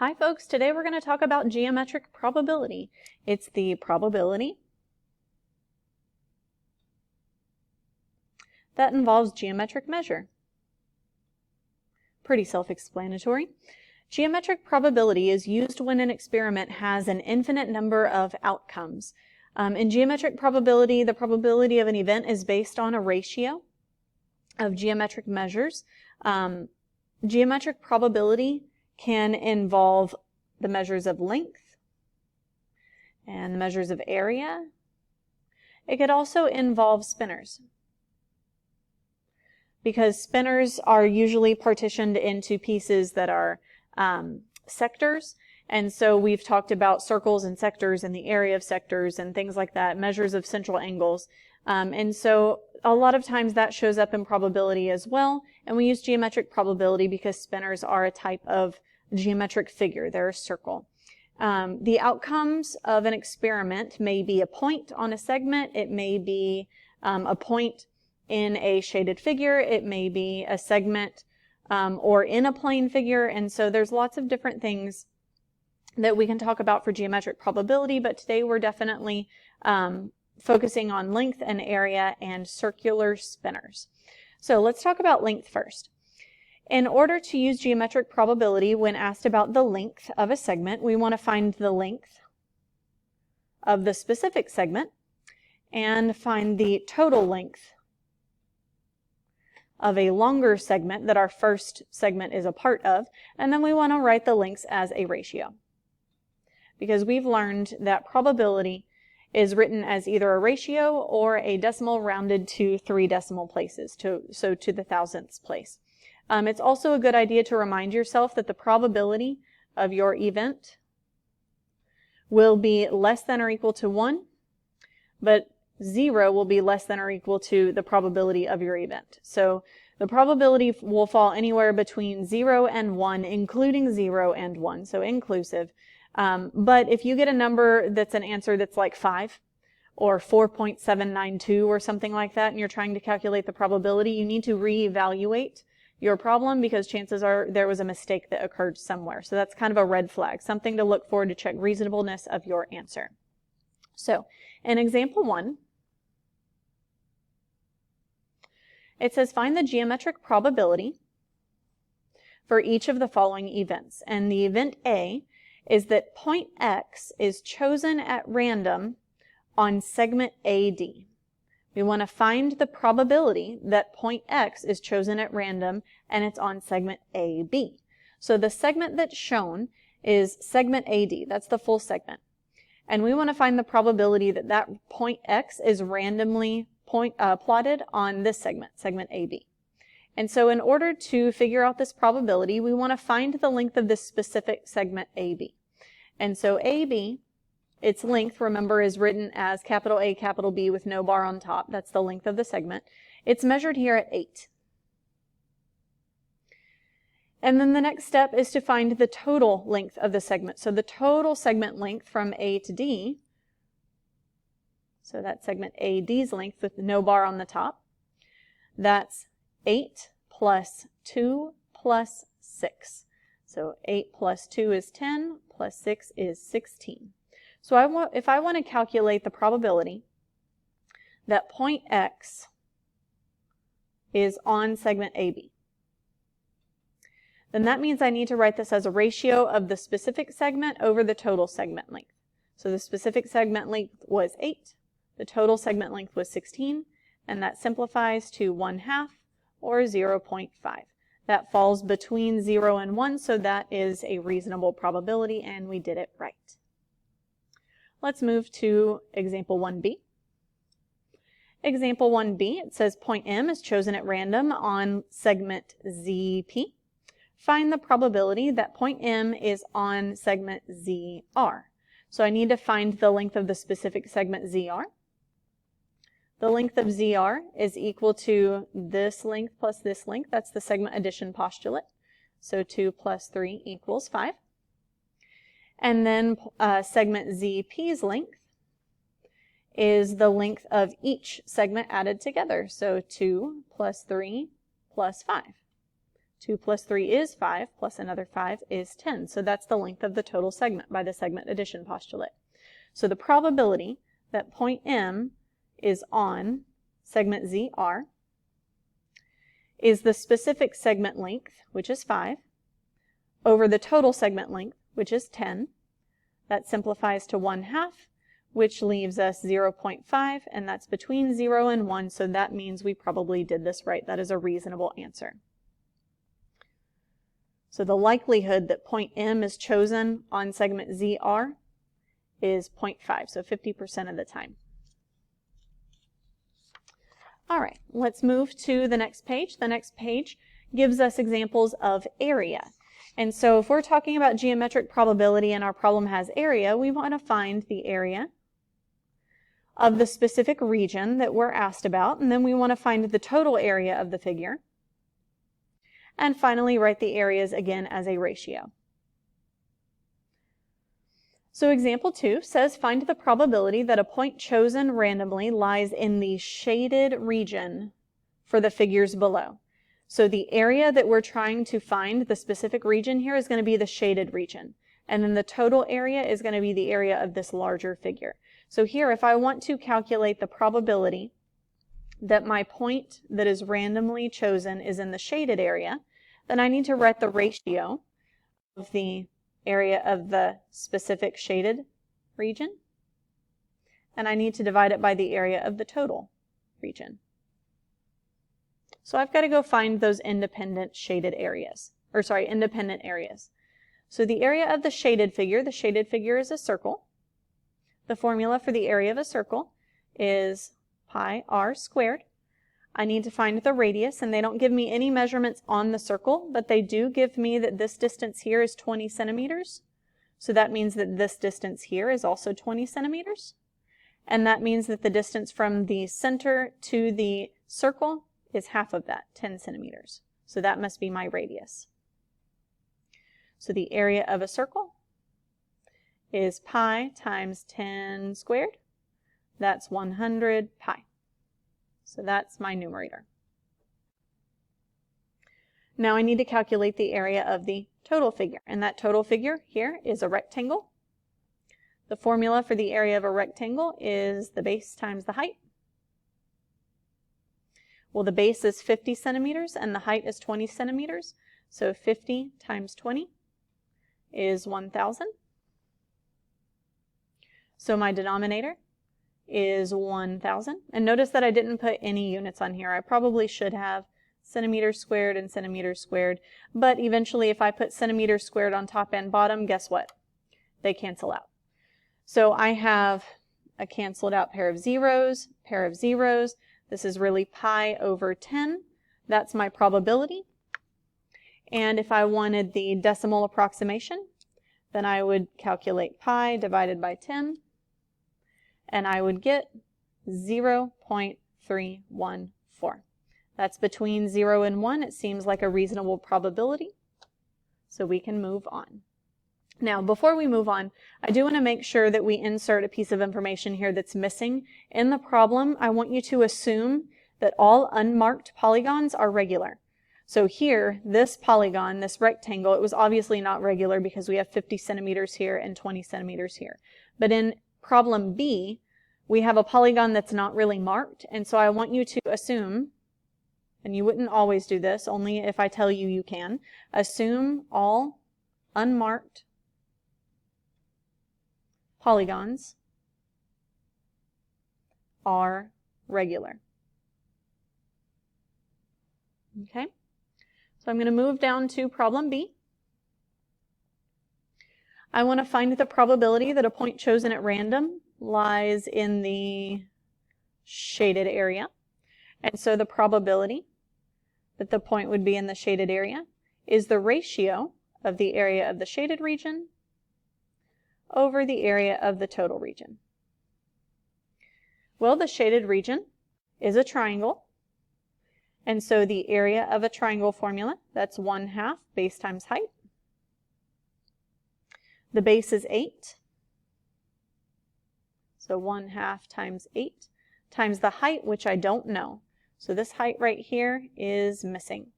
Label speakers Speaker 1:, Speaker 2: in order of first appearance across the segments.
Speaker 1: Hi folks, today we're going to talk about geometric probability. It's the probability that involves geometric measure. Pretty self-explanatory. Geometric probability is used when an experiment has an infinite number of outcomes. In geometric probability, the probability of an event is based on a ratio of geometric measures. Geometric probability can involve the measures of length and the measures of area. It could also involve spinors, because spinors are usually partitioned into pieces that are sectors. And so we've talked about circles and sectors and the area of sectors and things like that, measures of central angles. And so a lot of times that shows up in probability as well. And we use geometric probability because spinors are a type of geometric figure. They're a circle. The outcomes of an experiment may be a point on a segment. It may be a point in a shaded figure. It may be a segment or in a plane figure. And so there's lots of different things that we can talk about for geometric probability, but today we're definitely focusing on length and area and circular spinors. So let's talk about length first. In order to use geometric probability when asked about the length of a segment, we want to find the length of the specific segment and find the total length of a longer segment that our first segment is a part of, and then we want to write the lengths as a ratio. Because we've learned that probability is written as either a ratio or a decimal rounded to 3 decimal places, so to the thousandths place. It's also a good idea to remind yourself that the probability of your event will be less than or equal to 1, but 0 will be less than or equal to the probability of your event. So the probability will fall anywhere between 0 and 1, including 0 and 1, so inclusive. But if you get a number that's an answer that's like 5 or 4.792 or something like that, and you're trying to calculate the probability, you need to reevaluate your problem because chances are there was a mistake that occurred somewhere. So that's kind of a red flag, something to look for to check reasonableness of your answer. So in example 1, it says find the geometric probability for each of the following events. And the event A is that point X is chosen at random on segment AD. We want to find the probability that point X is chosen at random and it's on segment AB. So the segment that's shown is segment AD. That's the full segment. And we want to find the probability that that point X is randomly plotted on this segment, segment AB. And so in order to figure out this probability, we want to find the length of this specific segment AB. And so AB, its length, remember, is written as capital A, capital B with no bar on top. That's the length of the segment. It's measured here at 8. And then the next step is to find the total length of the segment. So the total segment length from A to D, so that's segment AD's length with no bar on the top, that's 8 plus 2 plus 6. So 8 plus 2 is 10, plus 6 is 16. So if I want to calculate the probability that point X is on segment AB, then that means I need to write this as a ratio of the specific segment over the total segment length. So the specific segment length was 8, the total segment length was 16, and that simplifies to 1/2 or 0.5. That falls between 0 and 1, so that is a reasonable probability, and we did it right. Let's move to example 1b. Example 1b, it says point M is chosen at random on segment ZP. Find the probability that point M is on segment ZR. So I need to find the length of the specific segment ZR. The length of ZR is equal to this length plus this length. That's the segment addition postulate. So 2 plus 3 equals 5. And then segment ZP's length is the length of each segment added together. So 2 plus 3 plus 5. 2 plus 3 is 5, plus another 5 is 10. So that's the length of the total segment by the segment addition postulate. So the probability that point M is on segment ZR is the specific segment length, which is 5, over the total segment length, which is 10. That simplifies to 1/2, which leaves us 0.5, and that's between 0 and 1, so that means we probably did this right. That is a reasonable answer. So the likelihood that point M is chosen on segment ZR is 0.5, so 50% of the time. All right, let's move to the next page. The next page gives us examples of area. And so if we're talking about geometric probability and our problem has area, we want to find the area of the specific region that we're asked about, and then we want to find the total area of the figure. And finally, write the areas again as a ratio. So example 2 says find the probability that a point chosen randomly lies in the shaded region for the figures below. So the area that we're trying to find, the specific region here, is going to be the shaded region. And then the total area is going to be the area of this larger figure. So here, if I want to calculate the probability that my point that is randomly chosen is in the shaded area, then I need to write the ratio of the area of the specific shaded region, and I need to divide it by the area of the total region. So I've got to go find those independent shaded areas, independent areas. So the area of the shaded figure is a circle. The formula for the area of a circle is pi r squared. I need to find the radius, and they don't give me any measurements on the circle, but they do give me that this distance here is 20 centimeters. So that means that this distance here is also 20 centimeters. And that means that the distance from the center to the circle is half of that, 10 centimeters. So that must be my radius. So the area of a circle is pi times 10 squared. That's 100 pi. So that's my numerator. Now I need to calculate the area of the total figure, and that total figure here is a rectangle. The formula for the area of a rectangle is the base times the height. Well, the base is 50 centimeters and the height is 20 centimeters, so 50 times 20 is 1,000. So my denominator is 1,000. And notice that I didn't put any units on here. I probably should have centimeters squared and centimeters squared, but eventually if I put centimeters squared on top and bottom, guess what? They cancel out. So I have a canceled out pair of zeros. This is really pi over 10. That's my probability. And if I wanted the decimal approximation, then I would calculate pi divided by 10, and I would get 0.314. That's between 0 and 1. It seems like a reasonable probability, so we can move on. Now, before we move on, I do want to make sure that we insert a piece of information here that's missing. In the problem, I want you to assume that all unmarked polygons are regular. So here, this polygon, this rectangle, it was obviously not regular because we have 50 centimeters here and 20 centimeters here. But in problem B, we have a polygon that's not really marked, and so I want you to assume, and you wouldn't always do this, only if I tell you you can, assume all unmarked polygons are regular. Okay, so I'm going to move down to problem B. I want to find the probability that a point chosen at random lies in the shaded area. And so the probability that the point would be in the shaded area is the ratio of the area of the shaded region over the area of the total region. Well, the shaded region is a triangle, and so the area of a triangle formula, that's 1/2 base times height. The base is 8, so 1/2 times 8 times the height, which I don't know. So this height right here is missing.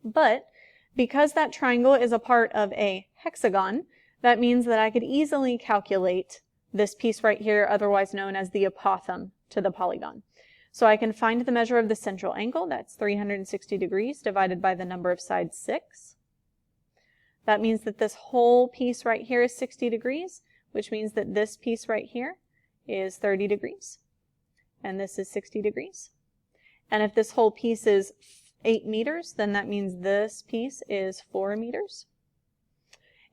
Speaker 1: But because that triangle is a part of a hexagon, that means that I could easily calculate this piece right here, otherwise known as the apothem to the polygon. So I can find the measure of the central angle, that's 360 degrees, divided by the number of sides 6. That means that this whole piece right here is 60 degrees, which means that this piece right here is 30 degrees. And this is 60 degrees. And if this whole piece is 8 meters, then that means this piece is 4 meters.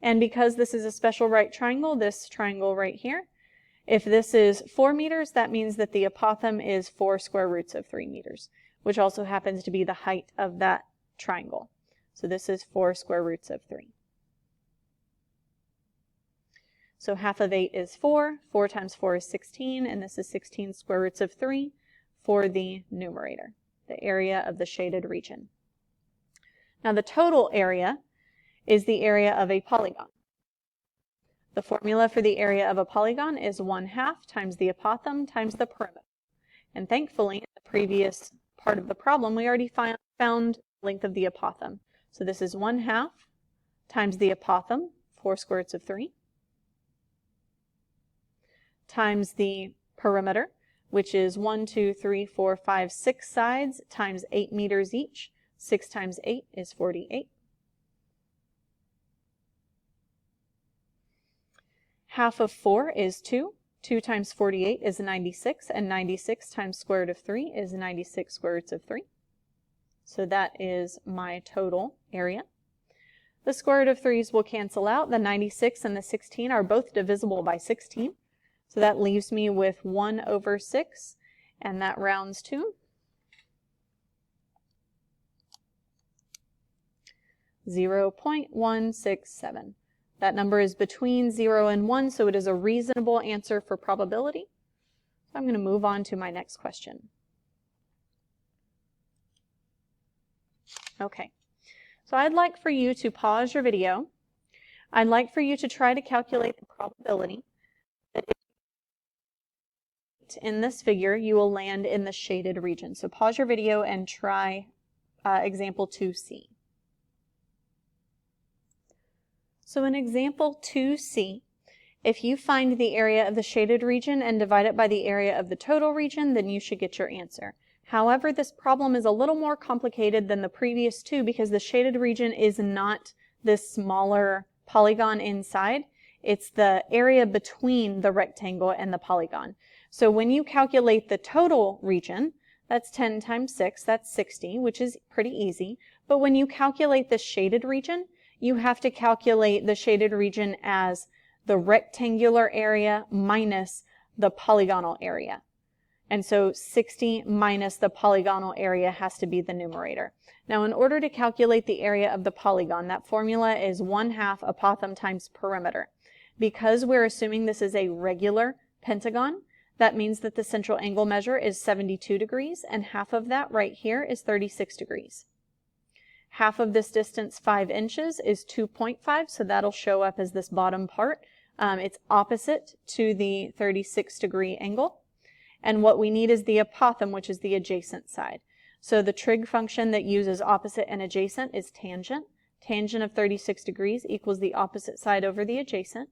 Speaker 1: And because this is a special right triangle, this triangle right here, if this is 4 meters, that means that the apothem is 4 square roots of 3 meters, which also happens to be the height of that triangle. So this is 4 square roots of 3. So half of 8 is 4. 4 times 4 is 16, and this is 16 square roots of 3 for the numerator, the area of the shaded region. Now the total area is the area of a polygon. The formula for the area of a polygon is 1/2 times the apothem times the perimeter. And thankfully, in the previous part of the problem, we already found length of the apothem. So this is 1/2 times the apothem, 4 square roots of 3, times the perimeter, which is 1, 2, 3, 4, 5, 6 sides times 8 meters each. 6 times 8 is 48. Half of 4 is 2. 2 times 48 is 96, and 96 times square root of 3 is 96 square roots of 3. So that is my total area. The square root of 3's will cancel out. The 96 and the 16 are both divisible by 16. So that leaves me with 1/6, and that rounds to 0.167. That number is between 0 and 1, so it is a reasonable answer for probability. So I'm going to move on to my next question. Okay, so I'd like for you to pause your video. I'd like for you to try to calculate the probability that in this figure you will land in the shaded region. So pause your video and try example 2C. So in example 2C, if you find the area of the shaded region and divide it by the area of the total region, then you should get your answer. However, this problem is a little more complicated than the previous two because the shaded region is not this smaller polygon inside. It's the area between the rectangle and the polygon. So when you calculate the total region, that's 10 times 6, that's 60, which is pretty easy. But when you calculate the shaded region, you have to calculate the shaded region as the rectangular area minus the polygonal area. And so 60 minus the polygonal area has to be the numerator. Now in order to calculate the area of the polygon, that formula is 1/2 apothem times perimeter. Because we're assuming this is a regular pentagon, that means that the central angle measure is 72 degrees, and half of that right here is 36 degrees. Half of this distance, 5 inches, is 2.5, so that'll show up as this bottom part. It's opposite to the 36 degree angle. And what we need is the apothem, which is the adjacent side. So the trig function that uses opposite and adjacent is tangent. Tangent of 36 degrees equals the opposite side over the adjacent.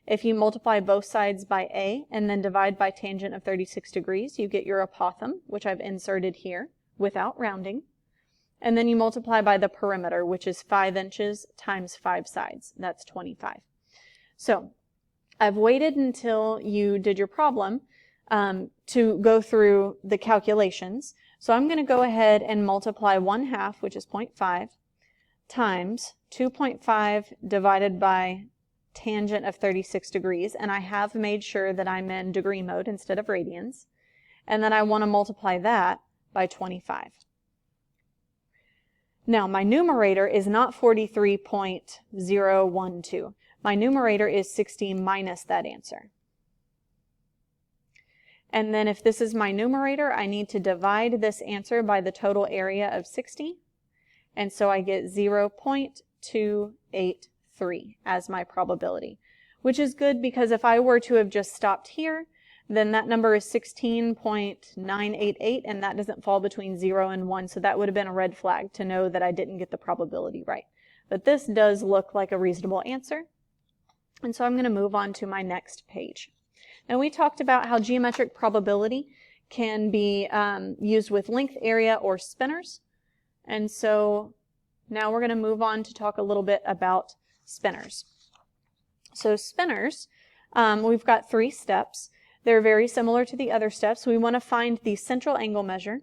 Speaker 1: If you multiply both sides by a and then divide by tangent of 36 degrees, you get your apothem, which I've inserted here without rounding. And then you multiply by the perimeter, which is 5 inches times 5 sides. That's 25. So I've waited until you did your problem to go through the calculations. So I'm going to go ahead and multiply 1/2, which is 0.5, times 2.5 divided by tangent of 36 degrees. And I have made sure that I'm in degree mode instead of radians. And then I want to multiply that by 25. Now, my numerator is not 43.012. My numerator is 60 minus that answer. And then if this is my numerator, I need to divide this answer by the total area of 60. And so I get 0.283 as my probability, which is good because if I were to have just stopped here, then that number is 16.988, and that doesn't fall between 0 and 1, so that would have been a red flag to know that I didn't get the probability right. But this does look like a reasonable answer, and so I'm going to move on to my next page. Now we talked about how geometric probability can be used with length, area, or spinners, and so now we're going to move on to talk a little bit about spinners. So spinners, we've got 3 steps. They're very similar to the other steps. We want to find the central angle measure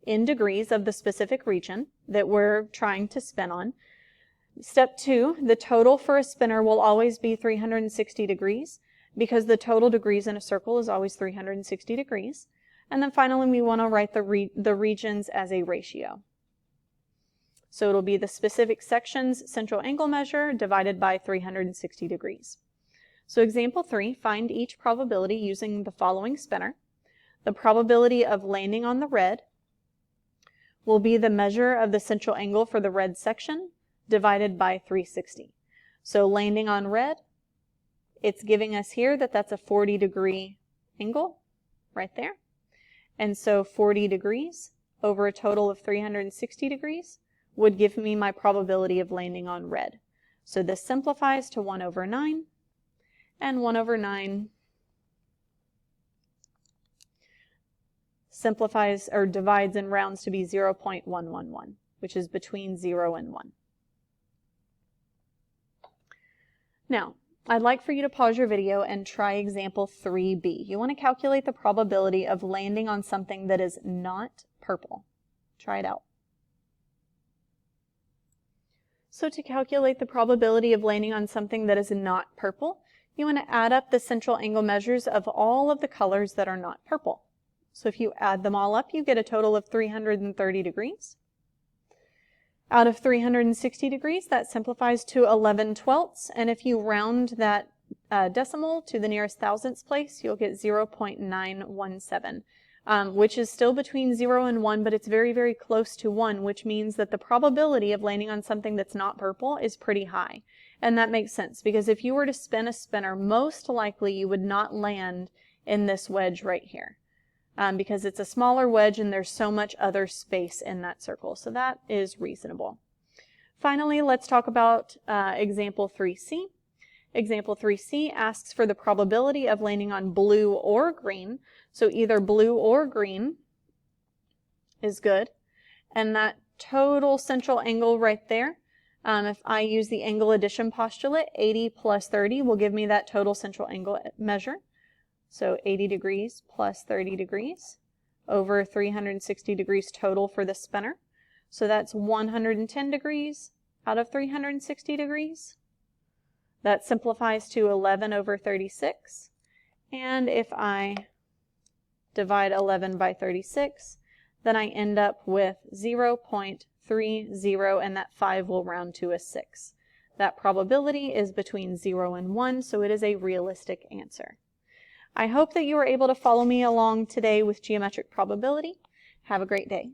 Speaker 1: in degrees of the specific region that we're trying to spin on. Step 2, the total for a spinner will always be 360 degrees because the total degrees in a circle is always 360 degrees. And then finally, we want to write the regions as a ratio. So it'll be the specific section's central angle measure divided by 360 degrees. So example 3, find each probability using the following spinner. The probability of landing on the red will be the measure of the central angle for the red section divided by 360. So landing on red, it's giving us here that that's a 40-degree angle right there. And so 40 degrees over a total of 360 degrees would give me my probability of landing on red. So this simplifies to 1 over 9, and 1 over 9 simplifies or divides and rounds to be 0.111, which is between 0 and 1. Now, I'd like for you to pause your video and try example 3b. You want to calculate the probability of landing on something that is not purple. Try it out. So to calculate the probability of landing on something that is not purple, you want to add up the central angle measures of all of the colors that are not purple. So if you add them all up, you get a total of 330 degrees. Out of 360 degrees, that simplifies to 11/12, and if you round that decimal to the nearest thousandths place, you'll get 0.917. Which is still between 0 and 1, but it's very, very close to 1, which means that the probability of landing on something that's not purple is pretty high. And that makes sense, because if you were to spin a spinner, most likely you would not land in this wedge right here, because it's a smaller wedge and there's so much other space in that circle. So that is reasonable. Finally, let's talk about example 3c. Example 3c asks for the probability of landing on blue or green. So either blue or green is good. And that total central angle right there, if I use the angle addition postulate, 80 plus 30 will give me that total central angle measure. So 80 degrees plus 30 degrees over 360 degrees total for the spinner. So that's 110 degrees out of 360 degrees. That simplifies to 11 over 36. And if I divide 11 by 36, then I end up with 0.30, and that 5 will round to a 6. That probability is between 0 and 1, so it is a realistic answer. I hope that you were able to follow me along today with geometric probability. Have a great day.